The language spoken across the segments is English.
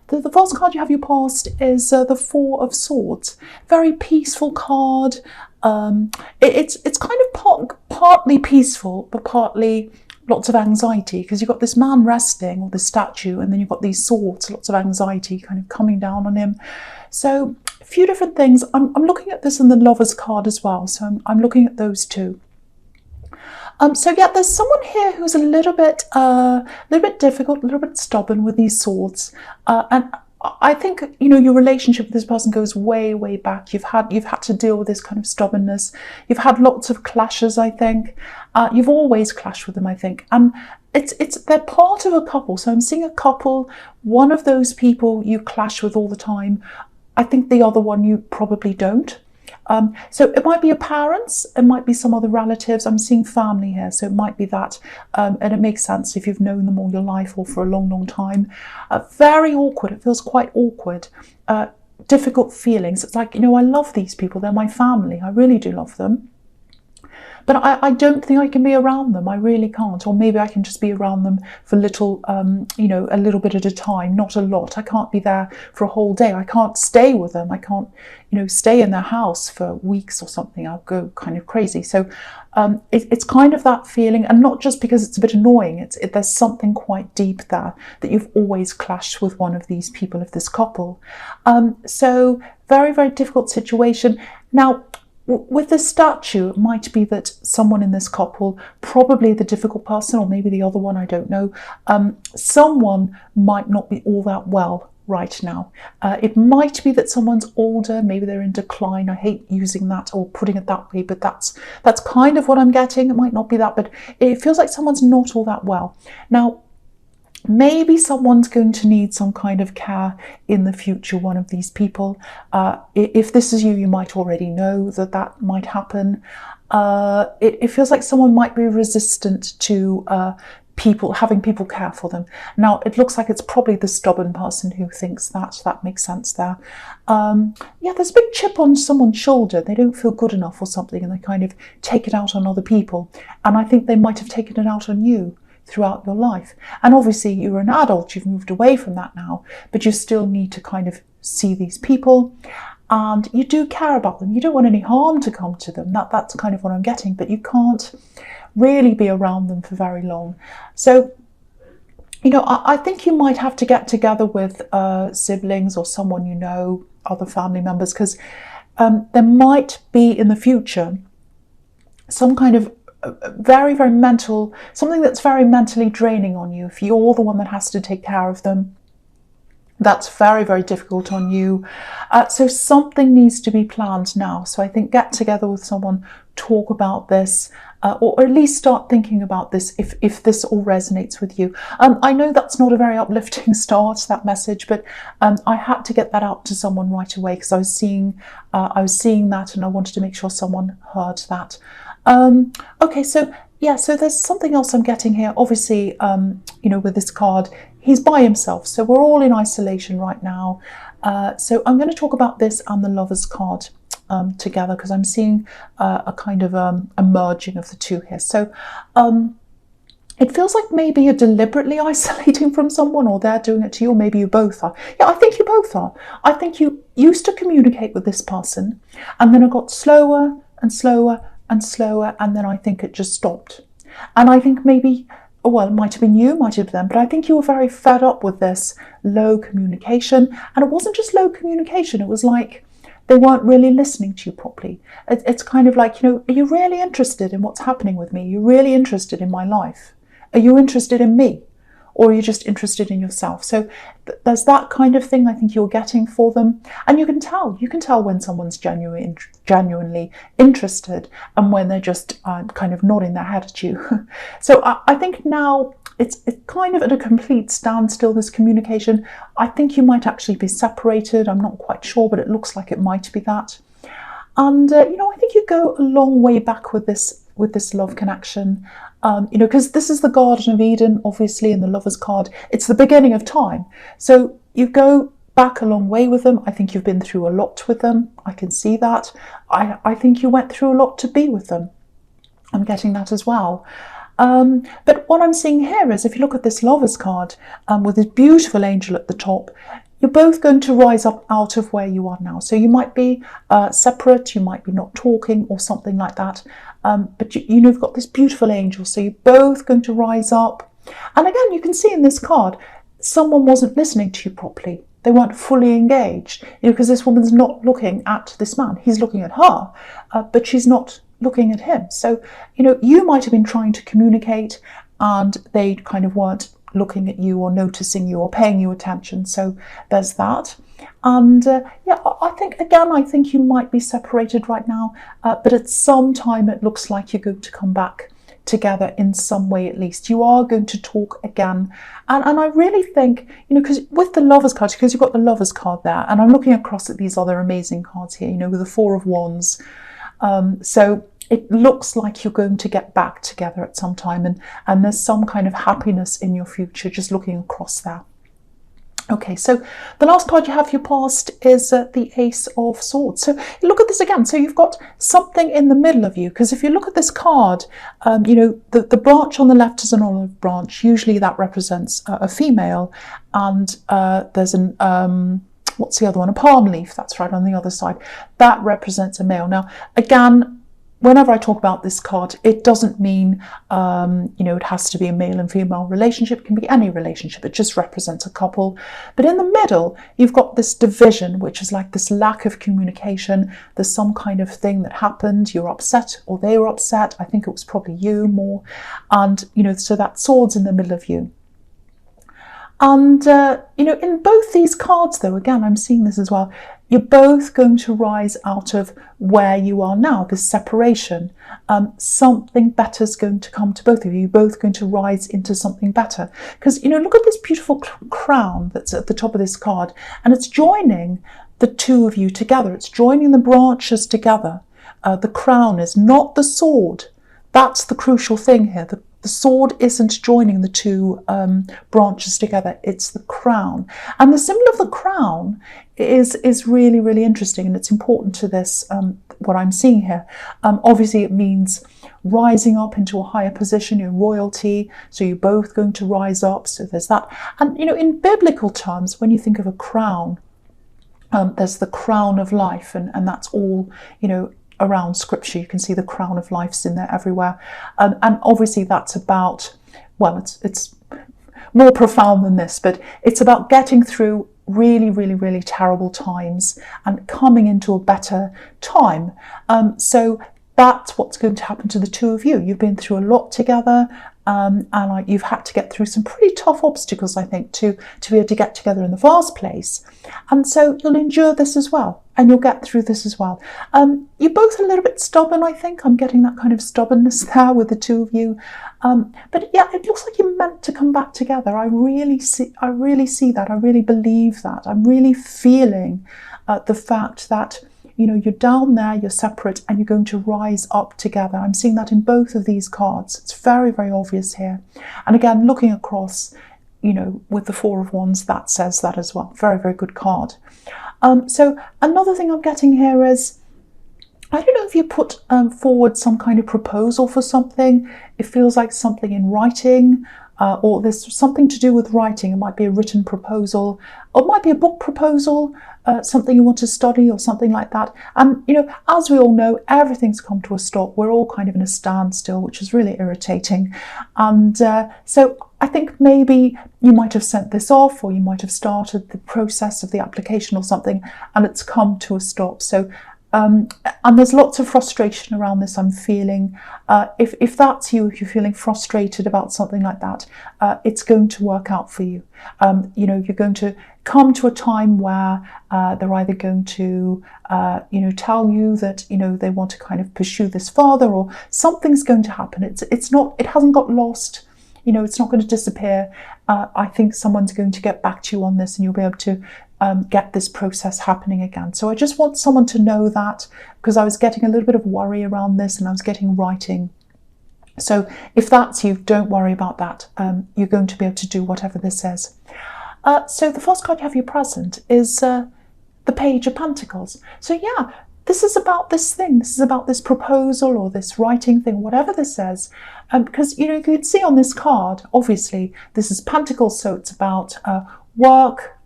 The first card you have your past is the Four of Swords. Very peaceful card. It's kind of partly peaceful, but partly lots of anxiety, because you've got this man resting, or the statue, and then you've got these swords, lots of anxiety kind of coming down on him. So a few different things. I'm looking at this in the Lover's card as well, so I'm looking at those two. So yeah, there's someone here who's a little bit difficult, a little bit stubborn with these swords, and I think, you know, your relationship with this person goes way, way back. You've had to deal with this kind of stubbornness. You've had lots of clashes, I think. You've always clashed with them, I think. And they're part of a couple. So I'm seeing a couple. One of those people you clash with all the time. I think the other one you probably don't. So it might be your parents, it might be some other relatives. I'm seeing family here, so it might be that, and it makes sense if you've known them all your life or for a long, long time. Very awkward. It feels quite awkward. Difficult feelings. It's like, you know, I love these people. They're my family. I really do love them. But I don't think I can be around them. I really can't. Or maybe I can just be around them for a little bit at a time, not a lot. I can't be there for a whole day. I can't stay with them. I can't, stay in their house for weeks or something. I'll go kind of crazy. So it's kind of that feeling, and not just because it's a bit annoying. There's something quite deep there, that you've always clashed with one of these people, of this couple. So very, very difficult situation. Now, with the statue, it might be that someone in this couple, probably the difficult person, or maybe the other one, I don't know, someone might not be all that well right now. It might be that someone's older, maybe they're in decline. I hate using that or putting it that way, but that's kind of what I'm getting. It might not be that, but it feels like someone's not all that well. Now, maybe someone's going to need some kind of care in the future, one of these people. If this is you, you might already know that might happen. It feels like someone might be resistant to having people care for them. Now, it looks like it's probably the stubborn person who thinks that makes sense there. There's a big chip on someone's shoulder. They don't feel good enough or something, and they kind of take it out on other people. And I think they might have taken it out on you throughout your life. And obviously you're an adult, you've moved away from that now, but you still need to kind of see these people, and you do care about them. You don't want any harm to come to them. That's kind of what I'm getting, but you can't really be around them for very long. So, I think you might have to get together with siblings or someone you know, other family members, because there might be in the future some kind of very, very something that's very mentally draining on you. If you're the one that has to take care of them, that's very, very difficult on you. So something needs to be planned now. So I think get together with someone, talk about this, or at least start thinking about this if this all resonates with you. I know that's not a very uplifting start, that message, but I had to get that out to someone right away, because I was seeing that, and I wanted to make sure someone heard that. Okay, so there's something else I'm getting here. Obviously, with this card, he's by himself. So we're all in isolation right now. So I'm going to talk about this and the Lover's card together, because I'm seeing a kind of a merging of the two here. So it feels like maybe you're deliberately isolating from someone, or they're doing it to you, or maybe you both are. Yeah, I think you both are. I think you used to communicate with this person, and then it got slower and slower and slower, and then I think it just stopped. And I think maybe, it might have been you, might have been them, but I think you were very fed up with this low communication. And it wasn't just low communication, it was like they weren't really listening to you properly. It's kind of like, are you really interested in what's happening with me? Are you really interested in my life? Are you interested in me? Or are you just interested in yourself? So there's that kind of thing I think you're getting for them. And you can tell when someone's genuinely interested, and when they're just kind of nodding their head at you. So I think now it's kind of at a complete standstill, this communication. I think you might actually be separated. I'm not quite sure, but it looks like it might be that. And, I think you go a long way back with this love connection. Because this is the Garden of Eden, obviously, in the Lover's card. It's the beginning of time. So you go back a long way with them. I think you've been through a lot with them. I can see that. I think you went through a lot to be with them. I'm getting that as well. But what I'm seeing here is, if you look at this Lover's card with this beautiful angel at the top, you're both going to rise up out of where you are now. So you might be separate, you might be not talking or something like that. But you know, you've got this beautiful angel. So you're both going to rise up. And again, you can see in this card, someone wasn't listening to you properly. They weren't fully engaged, you know, because this woman's not looking at this man. He's looking at her, but she's not looking at him. So, you know, you might have been trying to communicate and they kind of weren't looking at you or noticing you or paying you attention. So there's that. And yeah, I think you might be separated right now, but at some time it looks like you're going to come back together in some way. At least you are going to talk again. And I really think, you know, because with the Lovers card, because you've got the Lovers card there, and I'm looking across at these other amazing cards here, you know, with the Four of Wands. So it looks like you're going to get back together at some time, and there's some kind of happiness in your future, just looking across there. Okay, so the last card you have for your past is the Ace of Swords. So you look at this again. So you've got something in the middle of you, because if you look at this card, you know, the branch on the left is an olive branch. Usually that represents a female, and there's an what's the other one? A palm leaf. That's right, on the other side. That represents a male. Now, again, whenever I talk about this card, it doesn't mean, you know, it has to be a male and female relationship. It can be any relationship. It just represents a couple. But in the middle, you've got this division, which is like this lack of communication. There's some kind of thing that happened. You're upset or they were upset. I think it was probably you more. And, you know, so that sword's in the middle of you. And, you know, in both these cards, though, again, I'm seeing this as well, you're both going to rise out of where you are now, this separation. Something better is going to come to both of you. You're both going to rise into something better. Because, you know, look at this beautiful crown that's at the top of this card, and it's joining the two of you together. It's joining the branches together. The crown is not the sword. That's the crucial thing here. The sword isn't joining the two branches together, it's the crown. And the symbol of the crown is really, really interesting, and it's important to this, what I'm seeing here. Obviously it means rising up into a higher position, your royalty, so you're both going to rise up, so there's that. And, you know, in biblical terms, when you think of a crown, there's the crown of life, and that's all, you know, around scripture. You can see the crown of life's in there everywhere, and obviously that's about, well, it's more profound than this, but it's about getting through really, really, really terrible times and coming into a better time. So that's what's going to happen to the two of you. You've been through a lot together, and you've had to get through some pretty tough obstacles, I think, to be able to get together in the first place. And so you'll endure this as well, and you'll get through this as well. You're both a little bit stubborn, I think. I'm getting that kind of stubbornness there with the two of you. But yeah, it looks like you're meant to come back together. I really see that. I really believe that. I'm really feeling the fact that, you know, you're down there, you're separate, and you're going to rise up together. I'm seeing that in both of these cards. It's very, very obvious here. And again, looking across, you know, with the Four of Wands, that says that as well. Very, very good card. So another thing I'm getting here is, I don't know if you put forward some kind of proposal for something. It feels like something in writing, or there's something to do with writing. It might be a written proposal, or it might be a book proposal, something you want to study or something like that. And, you know, as we all know, everything's come to a stop. We're all kind of in a standstill, which is really irritating. And so I think maybe you might have sent this off, or you might have started the process of the application or something, and it's come to a stop. So and there's lots of frustration around this, I'm feeling. If that's you, if you're feeling frustrated about something like that, it's going to work out for you. You know, you're going to come to a time where they're either going to, you know, tell you that, you know, they want to kind of pursue this further, or something's going to happen. It hasn't got lost. You know, it's not going to disappear. I think someone's going to get back to you on this, and you'll be able to get this process happening again. So I just want someone to know that, because I was getting a little bit of worry around this, and I was getting writing. So if that's you, don't worry about that. You're going to be able to do whatever this says. So the first card you have your present is the Page of Pentacles. So yeah, this is about this thing. This is about this proposal or this writing thing, whatever this says. Because, you know, you can see on this card, obviously, this is Pentacles, so it's about work,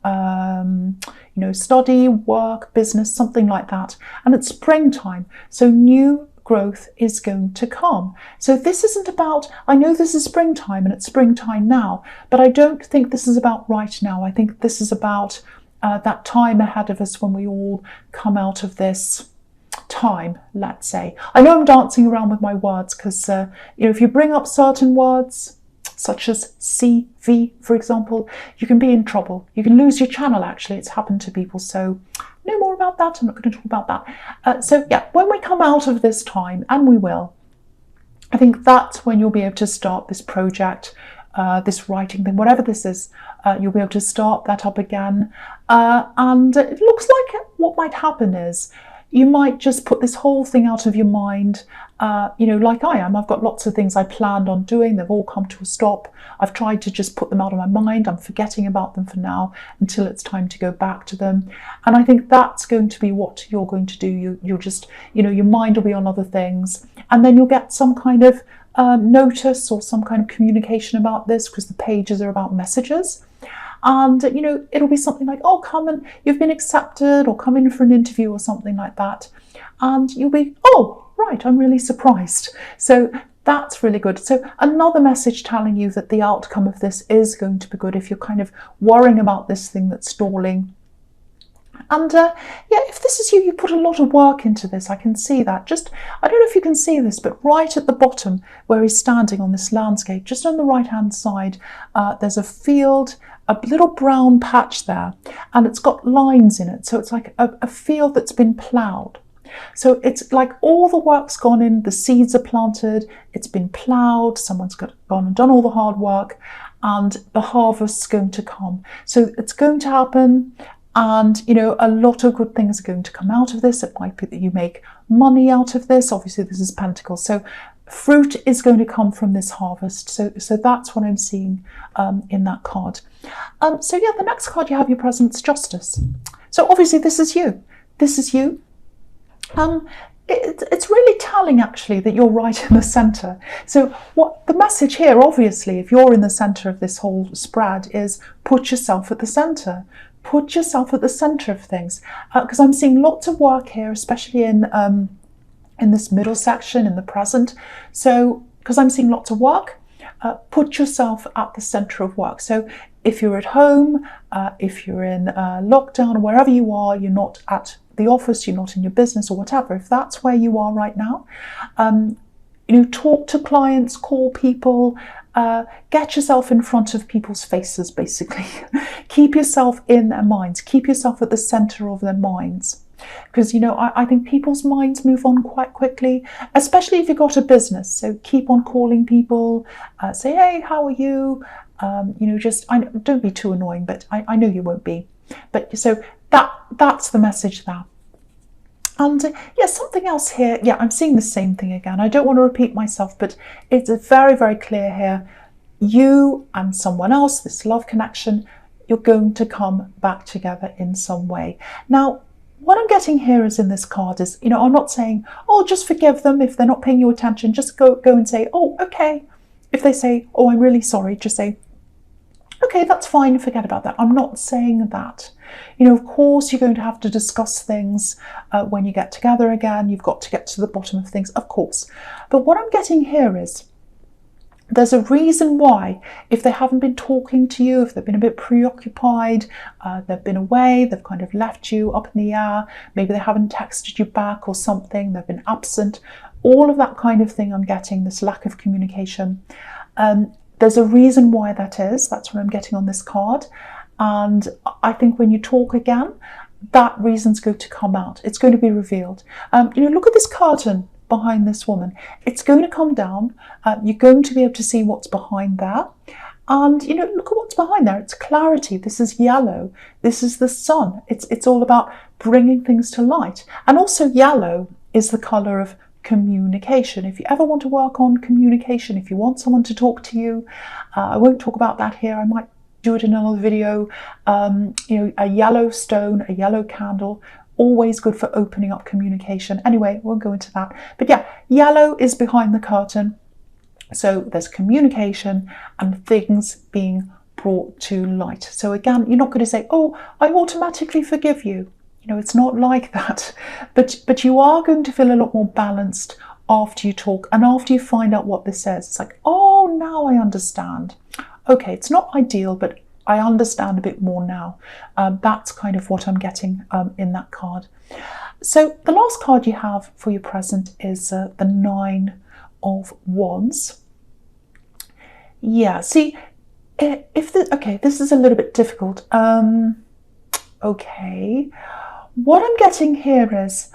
study, work, business, something like that. And it's springtime, so new growth is going to come. So this isn't about, I know this is springtime and it's springtime now, but I don't think this is about right now. I think this is about that time ahead of us when we all come out of this time, let's say. I know I'm dancing around with my words because, if you bring up certain words, such as CV, for example, you can be in trouble. You can lose your channel, actually. It's happened to people. So no more about that. I'm not going to talk about that. So yeah, when we come out of this time, and we will, I think that's when you'll be able to start this project, this writing thing, whatever this is, you'll be able to start that up again. And it looks like what might happen is you might just put this whole thing out of your mind, like I am. I've got lots of things I planned on doing. They've all come to a stop. I've tried to just put them out of my mind. I'm forgetting about them for now until it's time to go back to them. And I think that's going to be what you're going to do. You'll just, your mind will be on other things. And then you'll get some kind of notice or some kind of communication about this, because the pages are about messages. And, it'll be something like, oh, come and you've been accepted, or come in for an interview or something like that. And you'll be, oh, right, I'm really surprised. So that's really good. So another message telling you that the outcome of this is going to be good if you're kind of worrying about this thing that's stalling. And if this is you, you put a lot of work into this. I can see that. I don't know if you can see this, but right at the bottom where he's standing on this landscape, just on the right-hand side, there's a field, a little brown patch there, and it's got lines in it. So it's like a field that's been ploughed. So it's like all the work's gone in, the seeds are planted, it's been ploughed, someone's gone and done all the hard work, and the harvest's going to come. So it's going to happen. And, a lot of good things are going to come out of this. It might be that you make money out of this. Obviously, this is Pentacles. So fruit is going to come from this harvest. So that's what I'm seeing in that card. The next card you have, your presence, Justice. So obviously, this is you. This is you. It's really telling, actually, that you're right in the centre. So what the message here, obviously, if you're in the centre of this whole spread, is put yourself at the centre. Put yourself at the centre of things, because I'm seeing lots of work here, especially in this middle section, in the present. So because I'm seeing lots of work, put yourself at the centre of work. So if you're at home, if you're in lockdown, or wherever you are, you're not at the office, you're not in your business or whatever, if that's where you are right now, talk to clients, call people, get yourself in front of people's faces, basically. Keep yourself in their minds. Keep yourself at the centre of their minds. Because, I think people's minds move on quite quickly, especially if you've got a business. So keep on calling people, say, hey, how are you? Don't be too annoying, but I know you won't be. But so that's the message there. And something else here. Yeah, I'm seeing the same thing again. I don't want to repeat myself, but it's very, very clear here. You and someone else, this love connection, you're going to come back together in some way. Now, what I'm getting here is in this card is, I'm not saying, oh, just forgive them if they're not paying you attention. Just go and say, oh, okay. If they say, oh, I'm really sorry, just say, okay, that's fine, forget about that. I'm not saying that. Of course, you're going to have to discuss things when you get together again. You've got to get to the bottom of things, of course. But what I'm getting here is there's a reason why, if they haven't been talking to you, if they've been a bit preoccupied, they've been away, they've kind of left you up in the air, maybe they haven't texted you back or something, they've been absent, all of that kind of thing I'm getting, this lack of communication. There's a reason why that is. That's what I'm getting on this card. And I think when you talk again, that reason's going to come out. It's going to be revealed. Look at this curtain behind this woman. It's going to come down. You're going to be able to see what's behind there. And, look at what's behind there. It's clarity. This is yellow. This is the sun. It's all about bringing things to light. And also yellow is the colour of communication. If you ever want to work on communication, if you want someone to talk to you, I won't talk about that here. I might do it in another video. A yellow stone, a yellow candle, always good for opening up communication. Anyway, won't go into that. But yeah, yellow is behind the curtain. So there's communication and things being brought to light. So again, you're not going to say, oh, I automatically forgive you. It's not like that. But you are going to feel a lot more balanced after you talk and after you find out what this says. It's like, oh, now I understand. Okay, it's not ideal, but I understand a bit more now. That's kind of what I'm getting in that card. So the last card you have for your present is the 9 of Wands. Yeah, see, this is a little bit difficult. Okay, what I'm getting here is,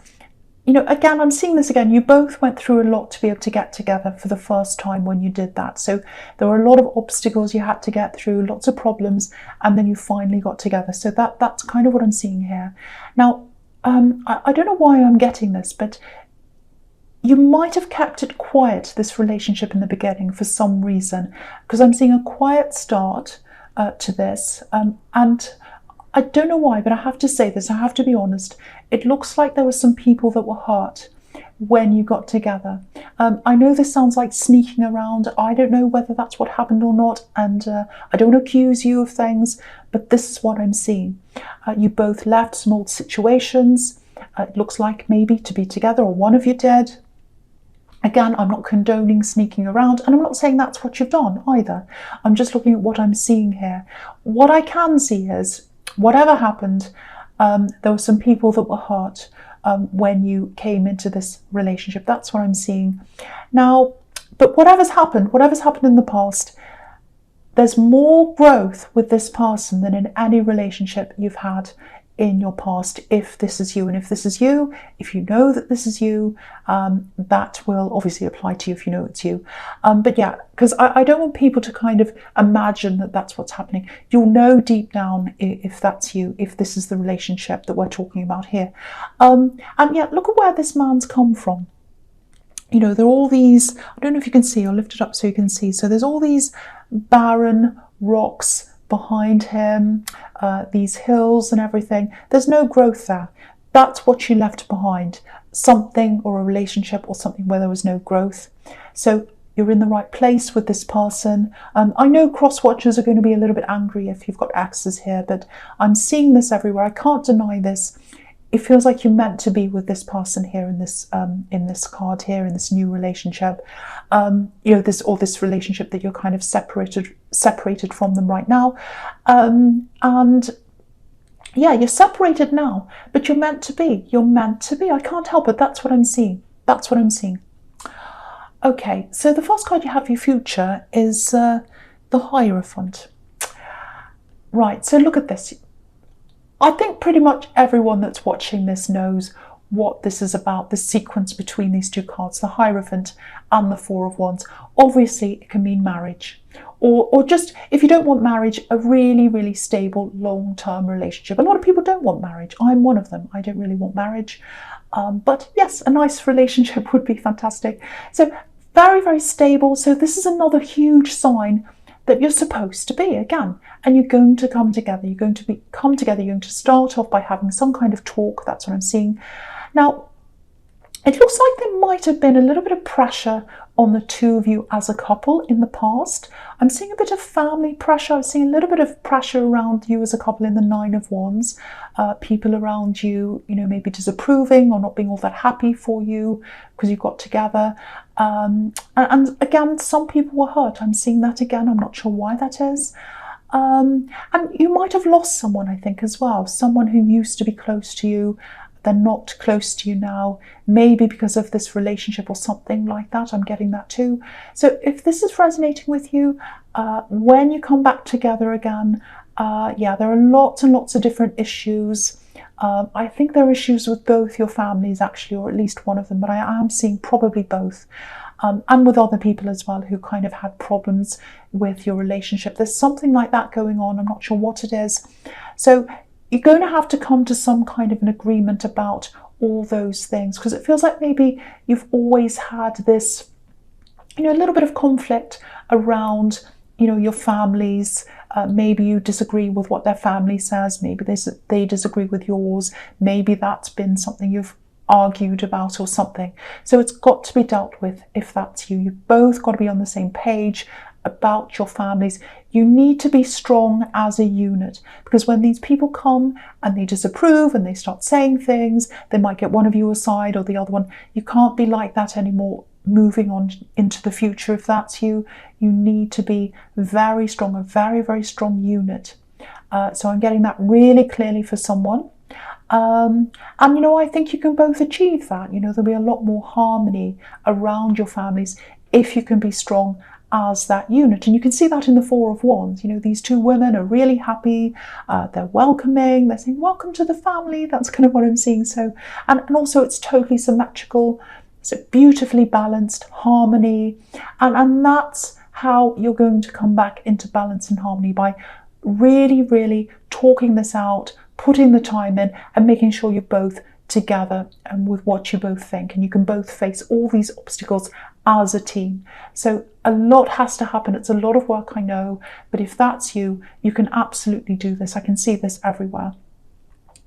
again, I'm seeing this again. You both went through a lot to be able to get together for the first time when you did that. So there were a lot of obstacles you had to get through, lots of problems, and then you finally got together. So that's kind of what I'm seeing here. Now, I don't know why I'm getting this, but you might have kept it quiet, this relationship in the beginning, for some reason, because I'm seeing a quiet start to this. And I don't know why, but I have to say this, I have to be honest. It looks like there were some people that were hurt when you got together. I know this sounds like sneaking around. I don't know whether that's what happened or not, and I don't accuse you of things, but this is what I'm seeing. You both left some old situations. It looks like maybe to be together, or one of you did. Again, I'm not condoning sneaking around, and I'm not saying that's what you've done either. I'm just looking at what I'm seeing here. What I can see is, whatever happened, there were some people that were hurt when you came into this relationship. That's what I'm seeing. Now, but whatever's happened in the past, there's more growth with this person than in any relationship you've had in your past, if this is you. And if this is you, if you know that this is you, that will obviously apply to you if you know it's you. But yeah, because I don't want people to kind of imagine that that's what's happening. You'll know deep down if that's you, if this is the relationship that we're talking about here. And yeah, look at where this man's come from. There are all these, I don't know if you can see, I'll lift it up so you can see. So there's all these barren rocks behind him, these hills and everything. There's no growth there. That's what you left behind, something or a relationship or something where there was no growth. So you're in the right place with this person. I know cross watchers are going to be a little bit angry if you've got exes here, but I'm seeing this everywhere. I can't deny this. It feels like you're meant to be with this person here in this card here, in this new relationship. This relationship that you're kind of separated from them right now. And yeah, you're separated now, but you're meant to be. You're meant to be. I can't help it. That's what I'm seeing. That's what I'm seeing. Okay, so the first card you have for your future is the Hierophant. Right, so look at this. I think pretty much everyone that's watching this knows what this is about, the sequence between these two cards, the Hierophant and the Four of Wands. Obviously, it can mean marriage, or just, if you don't want marriage, a really, really stable, long-term relationship. A lot of people don't want marriage. I'm one of them. I don't really want marriage. But yes, a nice relationship would be fantastic. So very, very stable. So this is another huge sign that you're supposed to be, again, and you're going to come together. You're going to come together. You're going to start off by having some kind of talk. That's what I'm seeing. Now, it looks like there might have been a little bit of pressure on the two of you as a couple in the past. I'm seeing a bit of family pressure. I'm seeing a little bit of pressure around you as a couple in the Nine of Wands. People around you, maybe disapproving or not being all that happy for you because you got together. And again, some people were hurt. I'm seeing that again. I'm not sure why that is. And you might have lost someone, I think, as well. Someone who used to be close to you. They're not close to you now, maybe because of this relationship or something like that. I'm getting that too. So if this is resonating with you, when you come back together again, yeah, there are lots and lots of different issues. I think there are issues with both your families, actually, or at least one of them, but I am seeing probably both. And with other people as well who kind of had problems with your relationship. There's something like that going on. I'm not sure what it is. So you're going to have to come to some kind of an agreement about all those things, because it feels like maybe you've always had this, a little bit of conflict around, your families. Maybe you disagree with what their family says. Maybe they disagree with yours. Maybe that's been something you've argued about or something. So it's got to be dealt with if that's you. You've both got to be on the same page, about your families. You need to be strong as a unit, because when these people come and they disapprove and they start saying things, they might get one of you aside or the other one. You can't be like that anymore moving on into the future. If that's you, you need to be very strong, a very, very strong unit. So I'm getting that really clearly for someone. And I think you can both achieve that. There'll be a lot more harmony around your families if you can be strong as that unit. And you can see that in the Four of Wands. These two women are really happy, they're welcoming, they're saying welcome to the family. That's kind of what I'm seeing. So and also it's totally symmetrical, so beautifully balanced, harmony, and that's how you're going to come back into balance and harmony, by really, really talking this out, putting the time in, and making sure you're both together and with what you both think, and you can both face all these obstacles as a team. So a lot has to happen. It's a lot of work, I know, but if that's you, you can absolutely do this. I can see this everywhere.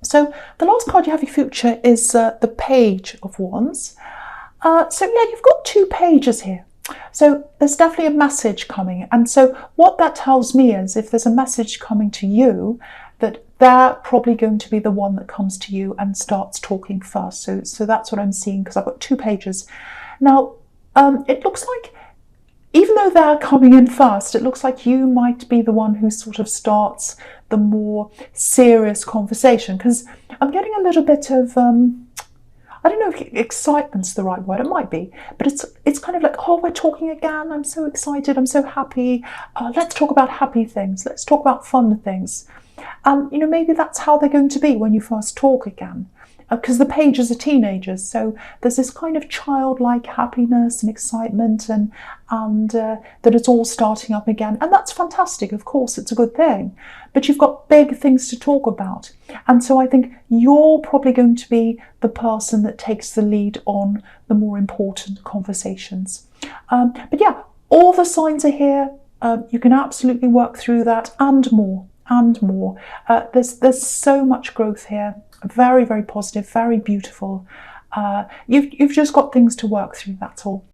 So the last card you have your future is the Page of Wands. So yeah, you've got two pages here. So there's definitely a message coming. And so what that tells me is, if there's a message coming to you, that they're probably going to be the one that comes to you and starts talking first. So that's what I'm seeing, because I've got two pages. Now, it looks like, even though they're coming in first, it looks like you might be the one who sort of starts the more serious conversation, because I'm getting a little bit of, I don't know if excitement's the right word, it might be, but it's kind of like, oh, we're talking again, I'm so excited, I'm so happy, let's talk about happy things, let's talk about fun things. And maybe that's how they're going to be when you first talk again, because the pages are teenagers, so there's this kind of childlike happiness and excitement, and that it's all starting up again, and that's fantastic. Of course, it's a good thing, but you've got big things to talk about, and so I think you're probably going to be the person that takes the lead on the more important conversations. But yeah, all the signs are here. You can absolutely work through that and more. There's so much growth here. Very, very positive, very beautiful. You've just got things to work through, that's all.